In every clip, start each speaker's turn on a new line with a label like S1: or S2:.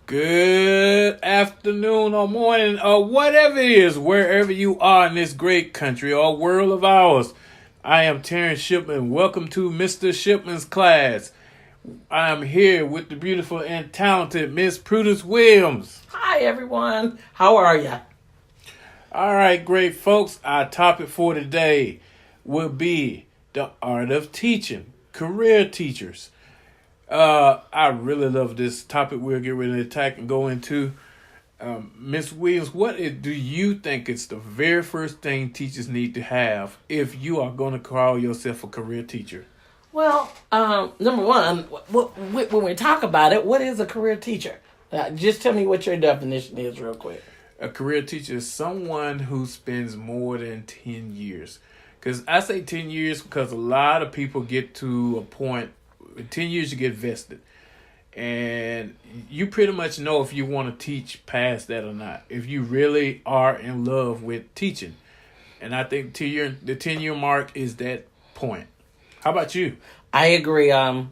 S1: Good afternoon or morning or whatever it is, wherever you are in this great country or world of ours. I am Terrence Shipman. Welcome to Mr. Shipman's class. I am here with the beautiful and talented Miss Prudence Williams.
S2: Hi, everyone. How are ya?
S1: All right, great folks. Our topic for today will be the art of teaching, career teachers. I really love this topic we'll get ready to attack and go into. Miss Williams, do you think is the very first thing teachers need to have if you are going to call yourself a career teacher?
S2: Well, number one, when we talk about it, what is a career teacher? Just tell me what your definition is real quick.
S1: A career teacher is someone who spends more than 10 years. Because I say 10 years because a lot of people get to a point, 10 years you get vested. And you pretty much know if you want to teach past that or not. If you really are in love with teaching. And I think the 10-year mark is that point. How about you?
S2: I agree. A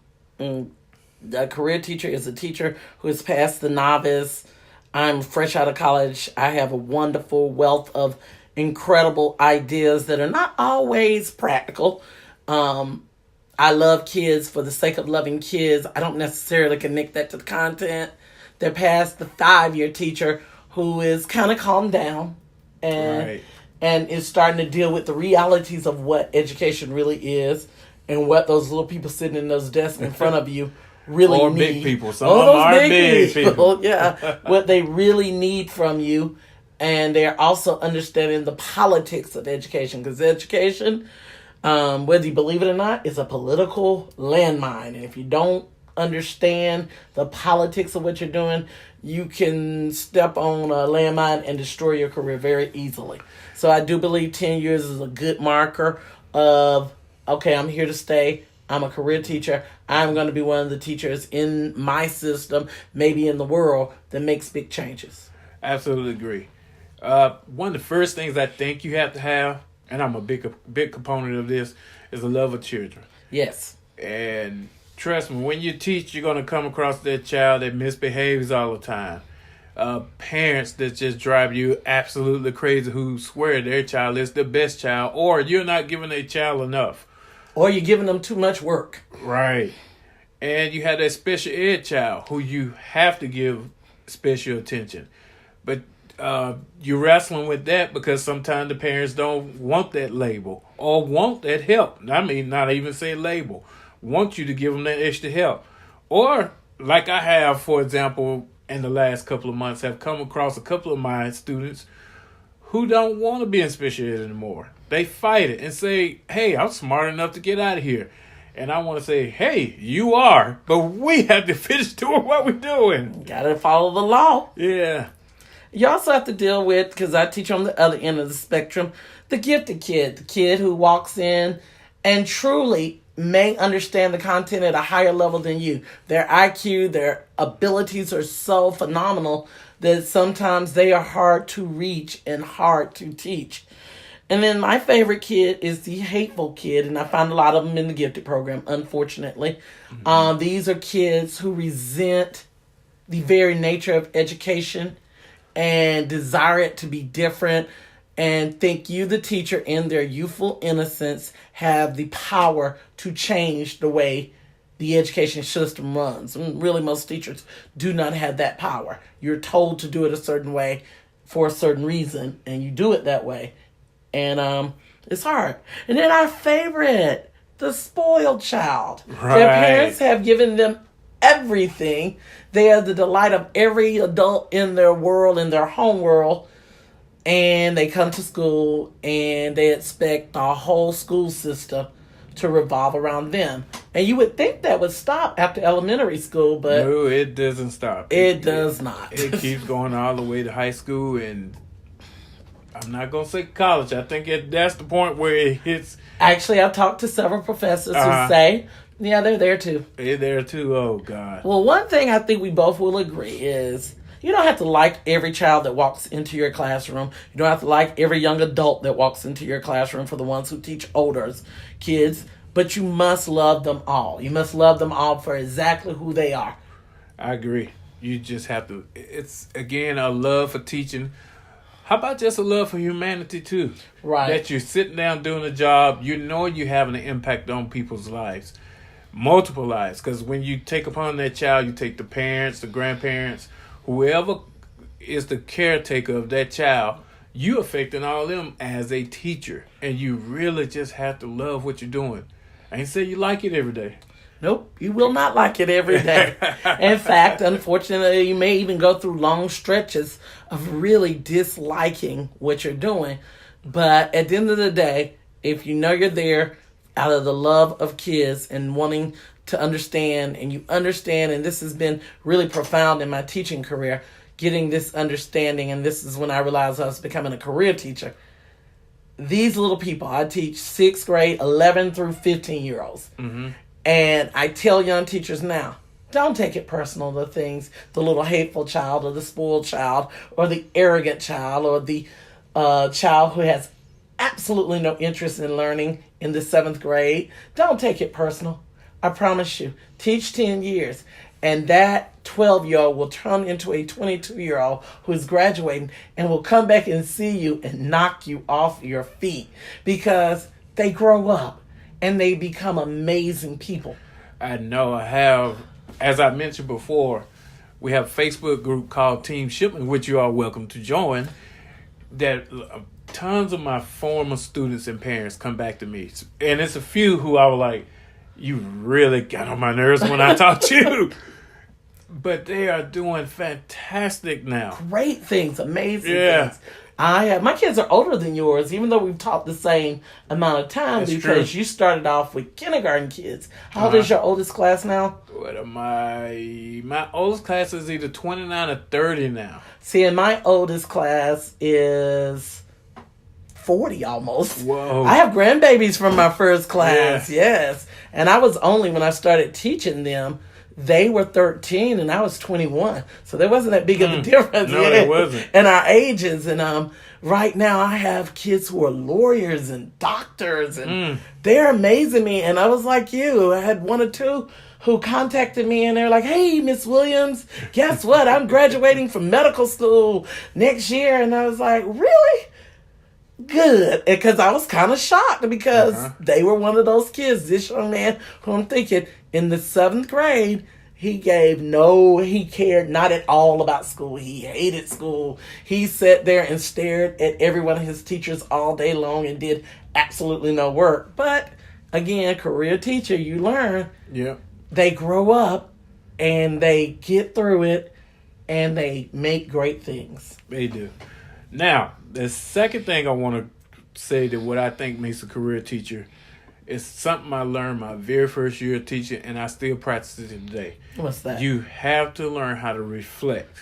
S2: career teacher is a teacher who is past the novice. I'm fresh out of college. I have a wonderful wealth of incredible ideas that are not always practical. I love kids for the sake of loving kids. I don't necessarily connect that to the content. They're past the 5-year teacher who is kind of calmed down and is starting to deal with the realities of what education really is and what those little people sitting in those desks in front of you really
S1: or
S2: need.
S1: Big people. Some of them are big people.
S2: Yeah, what they really need from you. And they're also understanding the politics of education, because education, whether you believe it or not, is a political landmine. And if you don't understand the politics of what you're doing, you can step on a landmine and destroy your career very easily. So I do believe 10 years is a good marker of, okay, I'm here to stay. I'm a career teacher. I'm going to be one of the teachers in my system, maybe in the world, that makes big changes.
S1: Absolutely agree. One of the first things I think you have to have, and I'm a big component of this, is a love of children.
S2: Yes.
S1: And trust me, when you teach, you're going to come across that child that misbehaves all the time. Parents that just drive you absolutely crazy who swear their child is the best child, or you're not giving a child enough.
S2: Or you're giving them too much work.
S1: Right. And you have that special ed child who you have to give special attention. But you're wrestling with that because sometimes the parents don't want that label or want that help. I mean, not even say label. Want you to give them that extra help. Or, like I have, for example, in the last couple of months, have come across a couple of my students who don't want to be in special ed anymore. They fight it and say, hey, I'm smart enough to get out of here. And I want to say, hey, you are, but we have to finish doing what we're doing.
S2: Gotta follow the law.
S1: Yeah.
S2: You also have to deal with, because I teach on the other end of the spectrum, the gifted kid. The kid who walks in and truly may understand the content at a higher level than you. Their IQ, their abilities are so phenomenal that sometimes they are hard to reach and hard to teach. And then my favorite kid is the hateful kid, and I find a lot of them in the gifted program, unfortunately. Mm-hmm. These are kids who resent the very nature of education and desire it to be different and think you, the teacher, in their youthful innocence, have the power to change the way the education system runs. And really, most teachers do not have that power. You're told to do it a certain way for a certain reason, and you do it that way. And it's hard. And then our favorite, the spoiled child.
S1: Right.
S2: Their parents have given them everything. They are the delight of every adult in their world, in their home world. And they come to school and they expect the whole school system to revolve around them. And you would think that would stop after elementary school, but
S1: no, it doesn't stop.
S2: It does not.
S1: It keeps going all the way to high school, and I'm not going to say college. I think that's the point where it hits.
S2: Actually, I've talked to several professors who say, yeah, they're there too.
S1: They're there too. Oh, God.
S2: Well, one thing I think we both will agree is you don't have to like every child that walks into your classroom. You don't have to like every young adult that walks into your classroom for the ones who teach older kids. But you must love them all. You must love them all for exactly who they are.
S1: I agree. You just have to. It's again a love for teaching. How about just a love for humanity too?
S2: Right.
S1: That you're sitting down doing a job, you know you're having an impact on people's lives, multiple lives. Because when you take upon that child, you take the parents, the grandparents, whoever is the caretaker of that child, you affecting all of them as a teacher. And you really just have to love what you're doing. I ain't say you like it every day.
S2: Nope, you will not like it every day. In fact, unfortunately, you may even go through long stretches of really disliking what you're doing. But at the end of the day, if you know you're there out of the love of kids and wanting to understand, and you understand, and this has been really profound in my teaching career, getting this understanding, and this is when I realized I was becoming a career teacher. These little people, I teach 6th grade, 11 through 15-year-olds. Mm-hmm. And I tell young teachers now, don't take it personal, the things, the little hateful child or the spoiled child or the arrogant child or the child who has absolutely no interest in learning in the 7th grade. Don't take it personal. I promise you, teach 10 years. And that 12-year-old will turn into a 22-year-old who is graduating and will come back and see you and knock you off your feet because they grow up. And they become amazing people.
S1: I know. I have, as I mentioned before, we have a Facebook group called Team Shipman, which you are welcome to join. That tons of my former students and parents come back to me. And it's a few who I was like, you really got on my nerves when I taught you. But they are doing fantastic now.
S2: Great things, amazing things. My kids are older than yours, even though we've taught the same amount of time. That's because true. You started off with kindergarten kids. How old is your oldest class now?
S1: What am my oldest class is either 29 or 30 now.
S2: See, and my oldest class is 40 almost.
S1: Whoa.
S2: I have grandbabies from my first class, yes. And I was only, when I started teaching them, they were 13 and I was 21. So there wasn't that big of a difference
S1: there wasn't.
S2: in our ages. And right now I have kids who are lawyers and doctors and they're amazing me. And I was like you. I had one or two who contacted me and they're like, hey, Miss Williams, guess what? I'm graduating from medical school next year. And I was like, really? Good. Because I was kind of shocked because they were one of those kids, this young man who I'm thinking in the 7th grade, he cared not at all about school. He hated school. He sat there and stared at every one of his teachers all day long and did absolutely no work. But again, career teacher, you learn.
S1: Yeah.
S2: They grow up and they get through it and they make great things.
S1: They do. Now, the second thing I want to say that what I think makes a career teacher is something I learned my very first year of teaching, and I still practice it today.
S2: What's that?
S1: You have to learn how to reflect.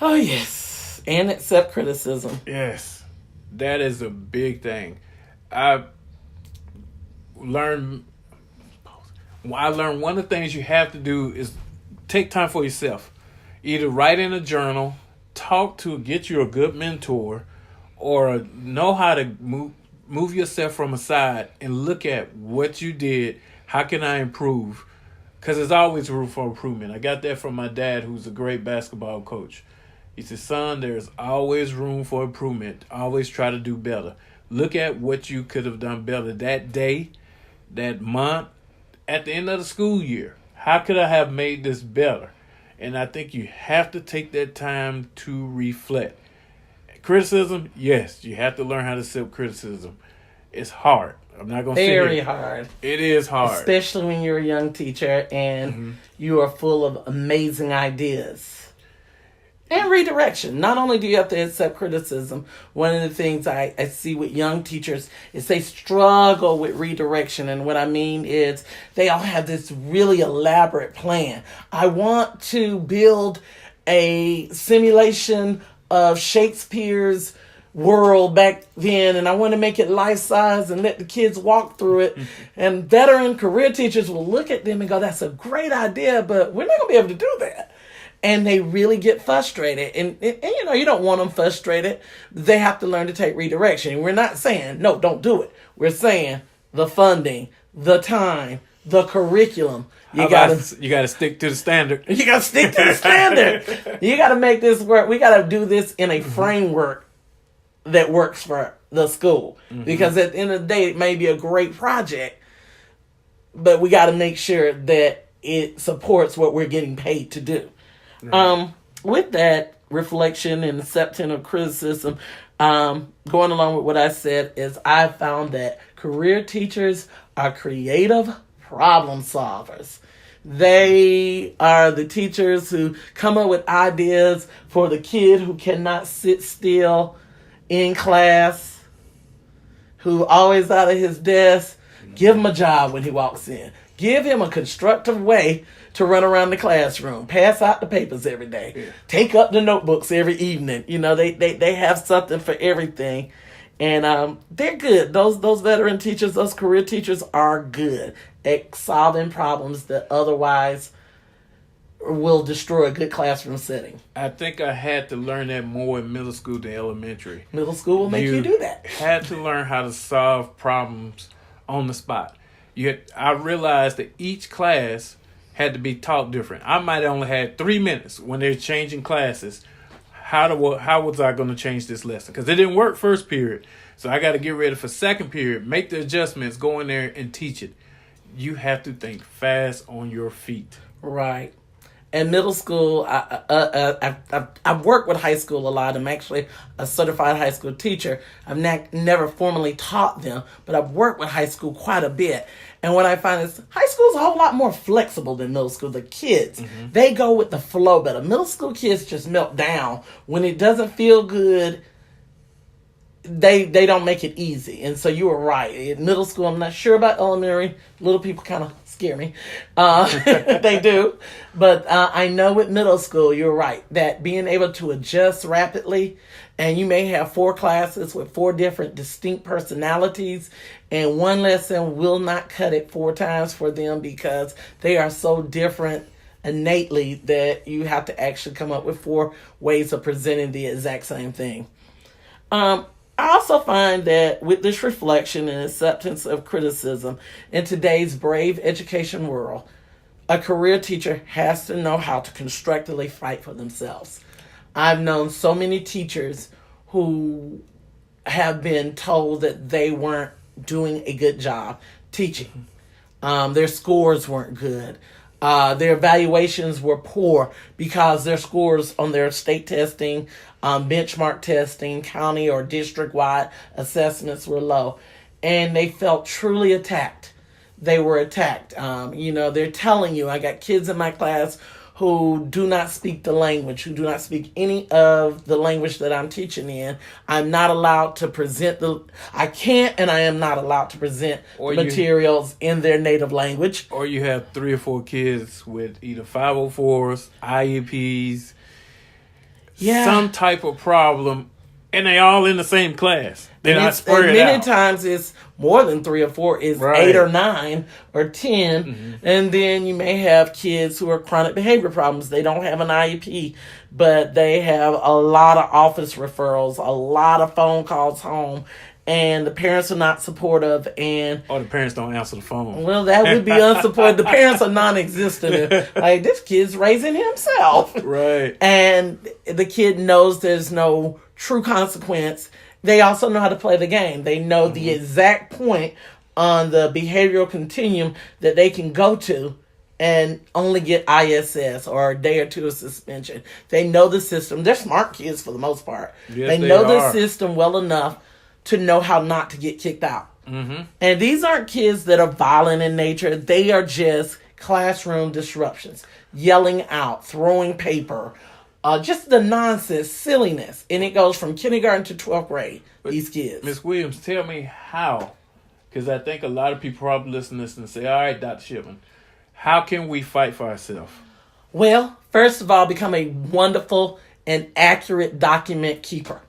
S2: Oh, yes. And accept criticism.
S1: Yes. That is a big thing. I learned one of the things you have to do is take time for yourself. Either write in a journal, get you a good mentor, or know how to move yourself from aside and look at what you did. How can I improve? Because there's always room for improvement. I got that from my dad, who's a great basketball coach. He said, son, there's always room for improvement. Always try to do better. Look at what you could have done better that day, that month, at the end of the school year. How could I have made this better? And I think you have to take that time to reflect. Criticism, yes, you have to learn how to accept criticism. It's hard. I'm not going to say
S2: very hard.
S1: It is hard.
S2: Especially when you're a young teacher and you are full of amazing ideas. And redirection. Not only do you have to accept criticism, one of the things I see with young teachers is they struggle with redirection. And what I mean is they all have this really elaborate plan. I want to build a simulation of Shakespeare's world back then, and I want to make it life-size and let the kids walk through it. And veteran career teachers will look at them and go, that's a great idea, but we're not going to be able to do that. And they really get frustrated. And you know, you don't want them frustrated. They have to learn to take redirection. We're not saying, no, don't do it. We're saying the funding, the time, the curriculum.
S1: You gotta stick to the standard.
S2: You gotta stick to the standard. You gotta make this work. We gotta do this in a framework that works for the school. Because at the end of the day, it may be a great project, but we gotta make sure that it supports what we're getting paid to do. With that reflection and acceptance of criticism, going along with what I said, is I found that career teachers are creative problem solvers. They are the teachers who come up with ideas for the kid who cannot sit still in class, who always out of his desk. Give him a job when he walks in. Give him a constructive way to run around the classroom. Pass out the papers every day. Yeah. Take up the notebooks every evening. You know, they have something for everything. And they're good. Those veteran teachers, those career teachers are good at solving problems that otherwise will destroy a good classroom setting.
S1: I think I had to learn that more in middle school than elementary.
S2: Middle school will make you do that.
S1: Had to learn how to solve problems on the spot. I realized that each class had to be taught different. I might have only had 3 minutes when they're changing classes. How was I going to change this lesson? Because it didn't work first period. So I got to get ready for second period, make the adjustments, go in there and teach it. You have to think fast on your feet.
S2: Right. In middle school, I've worked with high school a lot. I'm actually a certified high school teacher. I've never formally taught them, but I've worked with high school quite a bit. And what I find is high school is a whole lot more flexible than middle school. The kids, they go with the flow better. Middle school kids just melt down. When it doesn't feel good, they don't make it easy. And so you were right. In middle school, I'm not sure about elementary. Little people kind of scare me. They do. But I know with middle school, you're right, that being able to adjust rapidly, and you may have 4 classes with 4 different distinct personalities, and one lesson will not cut it 4 times for them because they are so different innately that you have to actually come up with 4 ways of presenting the exact same thing. I also find that with this reflection and acceptance of criticism in today's brave education world, a career teacher has to know how to constructively fight for themselves. I've known so many teachers who have been told that they weren't doing a good job teaching. Their scores weren't good. Their evaluations were poor because their scores on their state testing, benchmark testing, county or district-wide assessments were low. And they felt truly attacked. They were attacked. They're telling you, I got kids in my class who do not speak the language, who do not speak any of the language that I'm teaching in. I'm not allowed to present I can't and I am not allowed to present materials in their native language.
S1: Or you have 3 or 4 kids with either 504s, IEPs, some type of problem, and they all in the same class. They're not spread out.
S2: Many times it's more than 3 or 4. It's 8 or 9 or 10. And then you may have kids who are chronic behavior problems. They don't have an IEP, but they have a lot of office referrals, a lot of phone calls home, and the parents are not supportive. Or
S1: the parents don't answer the phone.
S2: Well, that would be unsupportive. The parents are non-existent. Like, this kid's raising himself.
S1: Right.
S2: And the kid knows there's no true consequence. They also know how to play the game. They know the exact point on the behavioral continuum that they can go to and only get ISS or a day or 2 of suspension. They know the system. They're smart kids for the most part.
S1: Yes,
S2: they know the system well enough to know how not to get kicked out. And these aren't kids that are violent in nature. They are just classroom disruptions, yelling out, throwing paper, just the nonsense, silliness. And it goes from kindergarten to 12th grade, these kids.
S1: Ms. Williams, tell me how, because I think a lot of people probably listen to this and say, all right, Dr. Shipman, how can we fight for ourselves?
S2: Well, first of all, become a wonderful and accurate document keeper.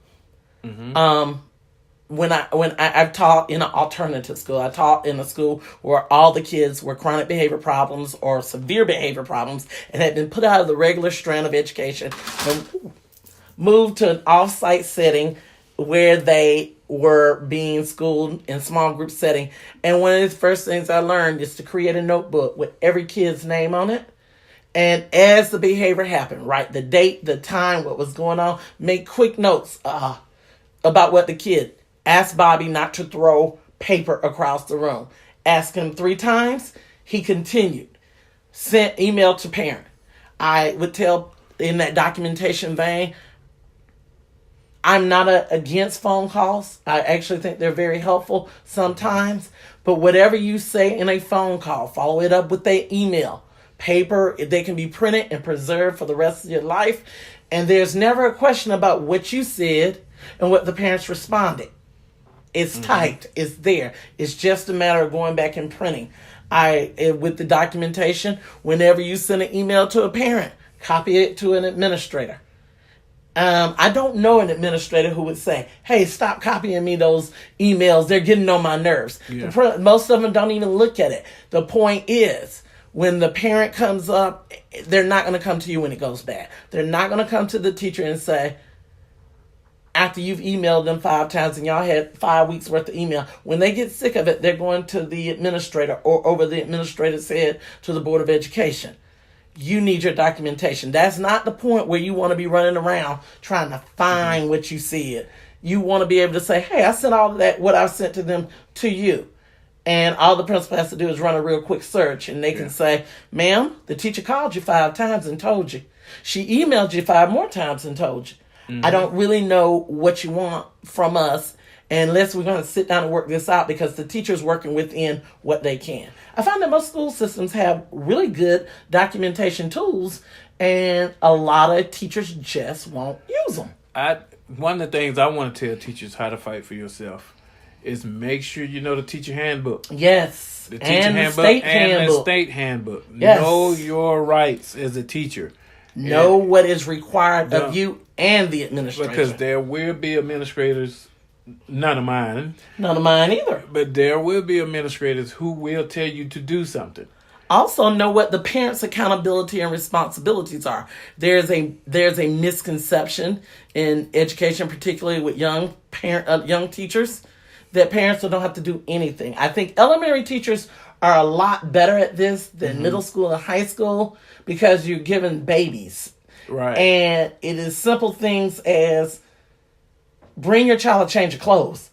S2: When I've taught in an alternative school, I taught in a school where all the kids were chronic behavior problems or severe behavior problems and had been put out of the regular strand of education and moved to an off-site setting where they were being schooled in small group setting. And one of the first things I learned is to create a notebook with every kid's name on it. And as the behavior happened, write the date, the time, what was going on, make quick notes about what the kid asked Bobby not to throw paper across the room. Asked him 3 times. He continued. Sent email to parent. I would tell in that documentation vein, I'm not against phone calls. I actually think they're very helpful sometimes. But whatever you say in a phone call, follow it up with an email. Paper, they can be printed and preserved for the rest of your life. And there's never a question about what you said and what the parents responded. It's typed. It's there. It's just a matter of going back and printing. With the documentation, whenever you send an email to a parent, copy it to an administrator. I don't know an administrator who would say, hey, stop copying me those emails. They're getting on my nerves. Yeah. Most of them don't even look at it. The point is, when the parent comes up, they're not going to come to you when it goes bad. They're not going to come to the teacher and say, after you've emailed them 5 times and y'all had 5 weeks worth of email, when they get sick of it, they're going to the administrator or over the administrator's head to the Board of Education. You need your documentation. That's not the point where you want to be running around trying to find what you said. You want to be able to say, hey, I sent all of that, what I sent to them, to you. And all the principal has to do is run a real quick search. And they can say, ma'am, the teacher called you 5 times and told you. She emailed you 5 more times and told you. I don't really know what you want from us unless we're going to sit down and work this out, because the teacher's working within what they can. I find that most school systems have really good documentation tools, and a lot of teachers just won't use them.
S1: One of the things I want to tell teachers how to fight for yourself is make sure you know the teacher handbook.
S2: Yes.
S1: The teacher handbook and the state handbook.
S2: Yes.
S1: Know your rights as a teacher.
S2: Know what is required of you and the administrator.
S1: Because there will be administrators, none of mine
S2: either.
S1: But there will be administrators who will tell you to do something.
S2: Also know what the parents' accountability and responsibilities are. There's a misconception in education, particularly with young teachers, that parents don't have to do anything. I think elementary teachers are a lot better at this than middle school and high school, because you're given babies.
S1: Right.
S2: And it is simple things as bring your child a change of clothes.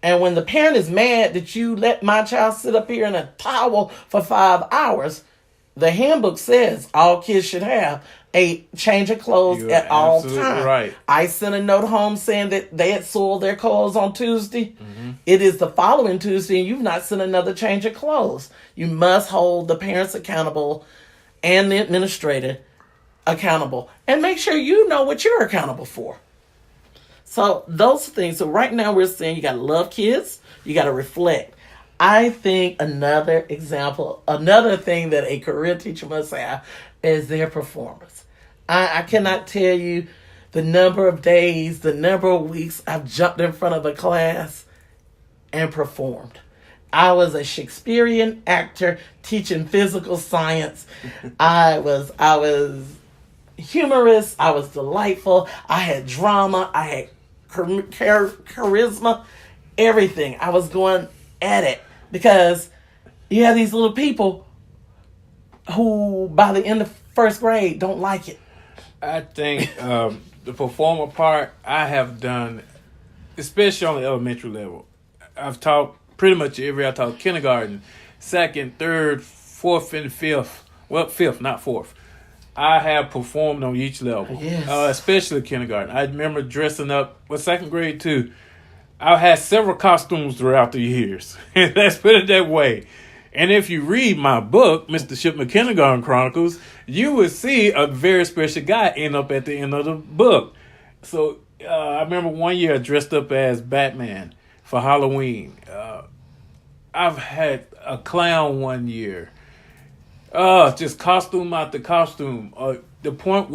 S2: And when the parent is mad that you let my child sit up here in a towel for 5 hours, the handbook says all kids should have a change of clothes at all times.
S1: Right.
S2: I sent a note home saying that they had soiled their clothes on Tuesday. It is the following Tuesday and you've not sent another change of clothes. You must hold the parents accountable and the administrator accountable. And make sure you know what you're accountable for. So those things. So right now we're saying you got to love kids. You got to reflect. I think another thing that a career teacher must have is their performance. I cannot tell you the number of days, the number of weeks I've jumped in front of a class and performed. I was a Shakespearean actor teaching physical science. I was humorous. I was delightful. I had drama. I had charisma, everything. I was going at it because you have these little people who by the end of first grade don't like it.
S1: I think the performer part I have done, especially on the elementary level. I've taught pretty much I taught kindergarten, 2nd, 3rd, 4th, and 5th. Well, 5th, not 4th. I have performed on each level, especially kindergarten. I remember dressing up, 2nd grade too. I've had several costumes throughout the years. Let's put it that way. And if you read my book, Mr. Shipman Kindergarten Chronicles, you will see a very special guy end up at the end of the book. So I remember one year I dressed up as Batman for Halloween. I've had a clown one year. Just costume after costume. The point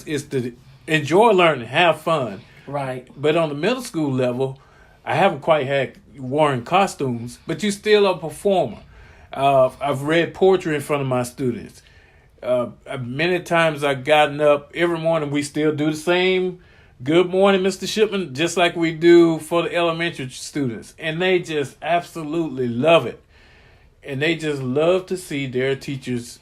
S1: is to enjoy learning, have fun.
S2: Right.
S1: But on the middle school level, I haven't quite had worn costumes, but you're still a performer. I've read poetry in front of my students. Many times I've gotten up every morning. We still do the same Good morning, Mr. Shipman, just like we do for the elementary students. And they just absolutely love it. And they just love to see their teachers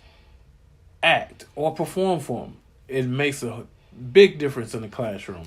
S1: act or perform for them. It makes a big difference in the classroom.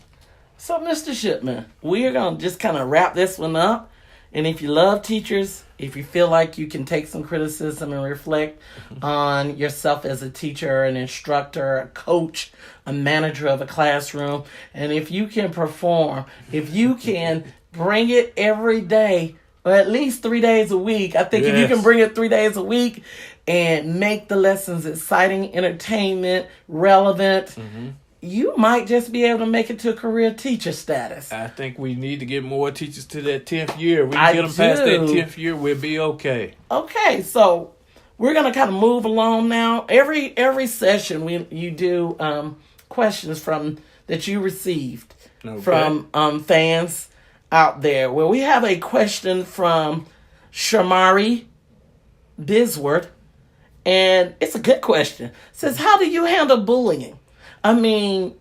S2: So, Mr. Shipman, we are going to just kind of wrap this one up. And if you love teachers, if you feel like you can take some criticism and reflect on yourself as a teacher, an instructor, a coach, a manager of a classroom, and if you can perform, if you can bring it every day, or at least 3 days a week, I think if you can bring it 3 days a week and make the lessons exciting, entertainment, relevant, you might just be able to make it to a career teacher status.
S1: I think we need to get more teachers to that 10th year. We can get them past that 10th year, we'll be okay.
S2: Okay, so we're going to kind of move along now. Every session you do questions from that you received from fans out there. Well, we have a question from Shamari Bisworth, and it's a good question. It says, how do you handle bullying? I mean,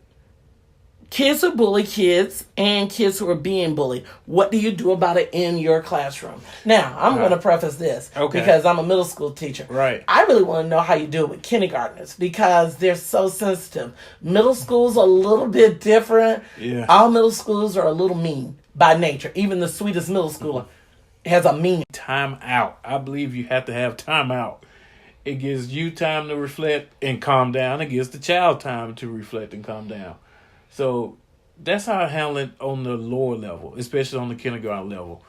S2: kids who bully kids and kids who are being bullied. What do you do about it in your classroom? Now, I'm going to preface this because I'm a middle school teacher.
S1: Right.
S2: I really want to know how you do it with kindergartners because they're so sensitive. Middle school's a little bit different.
S1: Yeah.
S2: All middle schools are a little mean by nature. Even the sweetest middle schooler has a mean.
S1: Time out. I believe you have to have time out. It gives you time to reflect and calm down. It gives the child time to reflect and calm down. So that's how I handle it on the lower level, especially on the kindergarten level.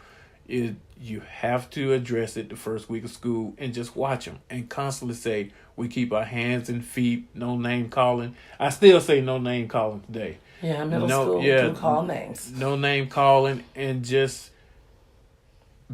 S1: You have to address it the first week of school and just watch them and constantly say, we keep our hands and feet, no name calling. I still say no name calling today.
S2: Yeah, middle school do call names.
S1: No name calling, and just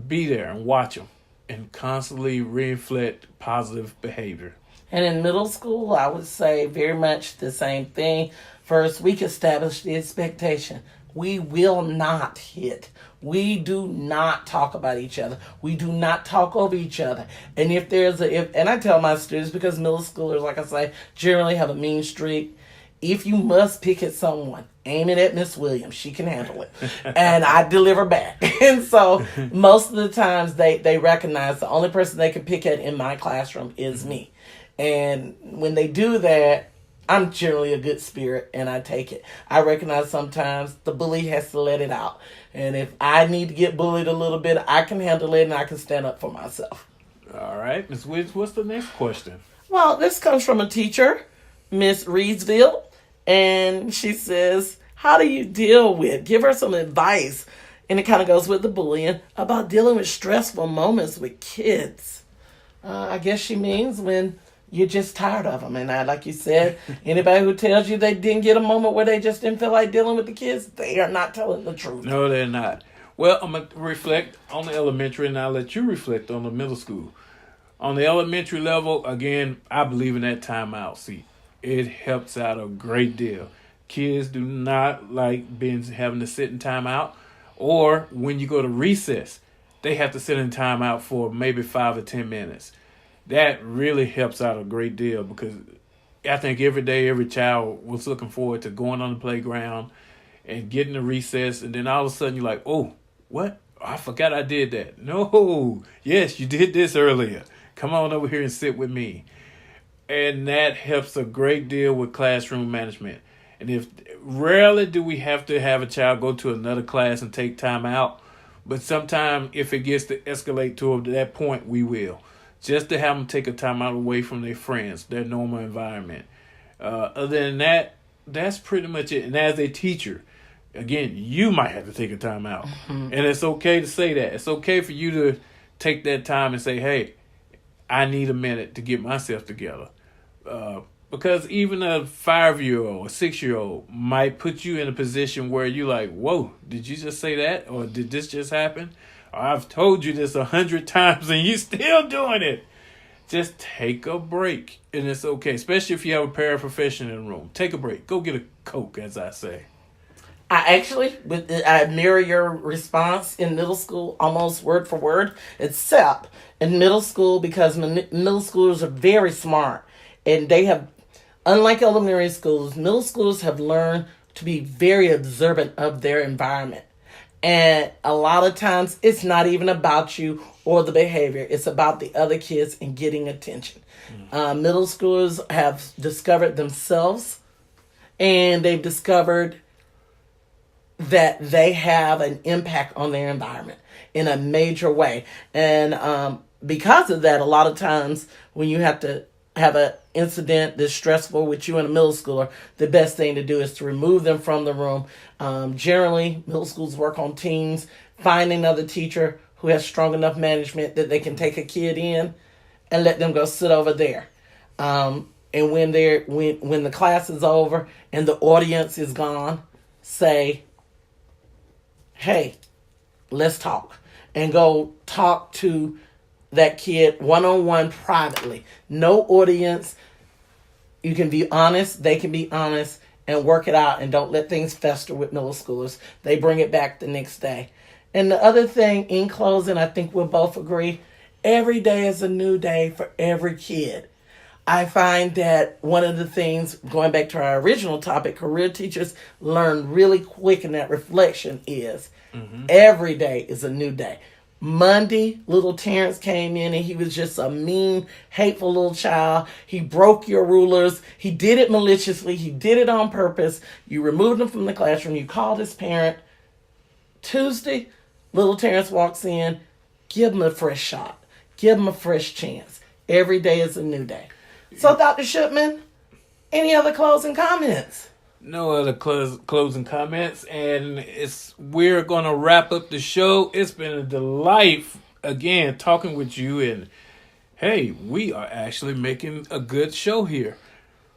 S1: be there and watch them. And constantly reflect positive behavior.
S2: And in middle school, I would say very much the same thing. First, we establish the expectation. We will not hit. We do not talk about each other. We do not talk over each other. And and I tell my students, because middle schoolers, like I say, generally have a mean streak. If you must pick at someone, aim it at Miss Williams. She can handle it. And I deliver back. And so most of the times they recognize the only person they can pick at in my classroom is me. And when they do that, I'm generally a good spirit and I take it. I recognize sometimes the bully has to let it out. And if I need to get bullied a little bit, I can handle it and I can stand up for myself.
S1: All right. Ms. Williams, what's the next question?
S2: Well, this comes from a teacher, Miss Reedsville. And she says, how do you give her some advice, and it kind of goes with the bullying, about dealing with stressful moments with kids. I guess she means when you're just tired of them. And like you said, anybody who tells you they didn't get a moment where they just didn't feel like dealing with the kids, they are not telling the truth.
S1: No, they're not. Well, I'm going to reflect on the elementary, and I'll let you reflect on the middle school. On the elementary level, again, I believe in that timeout seat. It helps out a great deal. Kids do not like having to sit in timeout, or when you go to recess, they have to sit in timeout for maybe 5 or 10 minutes. That really helps out a great deal because I think every day, every child was looking forward to going on the playground and getting to recess, and then all of a sudden you're like, oh, what? I forgot I did that. No, yes, you did this earlier. Come on over here and sit with me. And that helps a great deal with classroom management. And if rarely do we have to have a child go to another class and take time out, but sometimes if it gets to escalate to that point, we will. Just to have them take a time out away from their friends, their normal environment. Other than that, that's pretty much it. And as a teacher, again, you might have to take a time out. And it's okay to say that. It's okay for you to take that time and say, hey, I need a minute to get myself together. Because even a 5-year-old, a 6-year-old might put you in a position where you're like, whoa, did you just say that? Or did this just happen? Or I've told you this 100 times and you're still doing it. Just take a break. And it's okay, especially if you have a paraprofessional in the room. Take a break. Go get a Coke, as I say.
S2: I mirror your response in middle school almost word for word, except in middle school, because middle schoolers are very smart. And they have, unlike elementary schools, middle schools have learned to be very observant of their environment. And a lot of times it's not even about you or the behavior. It's about the other kids and getting attention. Middle schoolers have discovered themselves, and they've discovered that they have an impact on their environment in a major way. And because of that, a lot of times when you have to have an incident that's stressful with you and a middle schooler, the best thing to do is to remove them from the room. Generally, middle schools work on teams, find another teacher who has strong enough management that they can take a kid in and let them go sit over there. And when the class is over and the audience is gone, say, hey, let's talk. And go talk to that kid one-on-one privately. No audience. You can be honest. They can be honest and work it out, and don't let things fester with middle schoolers. They bring it back the next day. And the other thing, in closing, I think we'll both agree, every day is a new day for every kid. I find that one of the things, going back to our original topic, career teachers learn really quick in that reflection is every day is a new day. Monday, little Terrence came in and he was just a mean, hateful little child. He broke your rulers. He did it maliciously. He did it on purpose. You removed him from the classroom. You called his parent. Tuesday, little Terrence walks in. Give him a fresh shot. Give him a fresh chance. Every day is a new day. So, Dr. Shipman, any other closing comments?
S1: No other closing comments, and we're going to wrap up the show. It's been a delight, again, talking with you, and hey, we are actually making a good show here.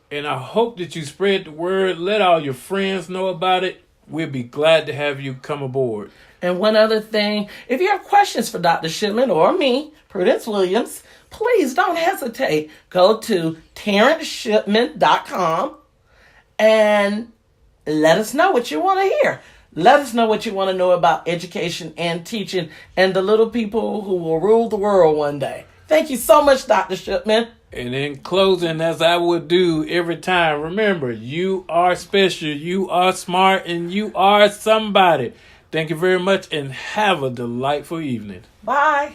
S1: And I hope that you spread the word, let all your friends know about it. We'll be glad to have you come aboard.
S2: And one other thing, if you have questions for Dr. Shipman or me, Prudence Williams, please don't hesitate. Go to TerrenceShipman.com and let us know what you want to hear. Let us know what you want to know about education and teaching and the little people who will rule the world one day. Thank you so much, Dr. Shipman.
S1: And in closing, as I would do every time, remember, you are special, you are smart, and you are somebody. Thank you very much, and have a delightful evening.
S2: Bye.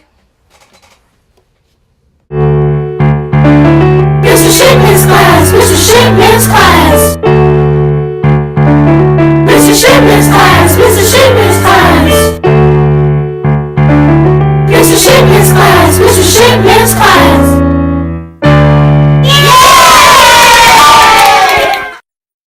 S3: Mr. Shipman's class, Mr. Shipman's class. Mr. Shipman's class, Mr. Shipman's class. Mr. Shipman's class, Mr. Shipman's class.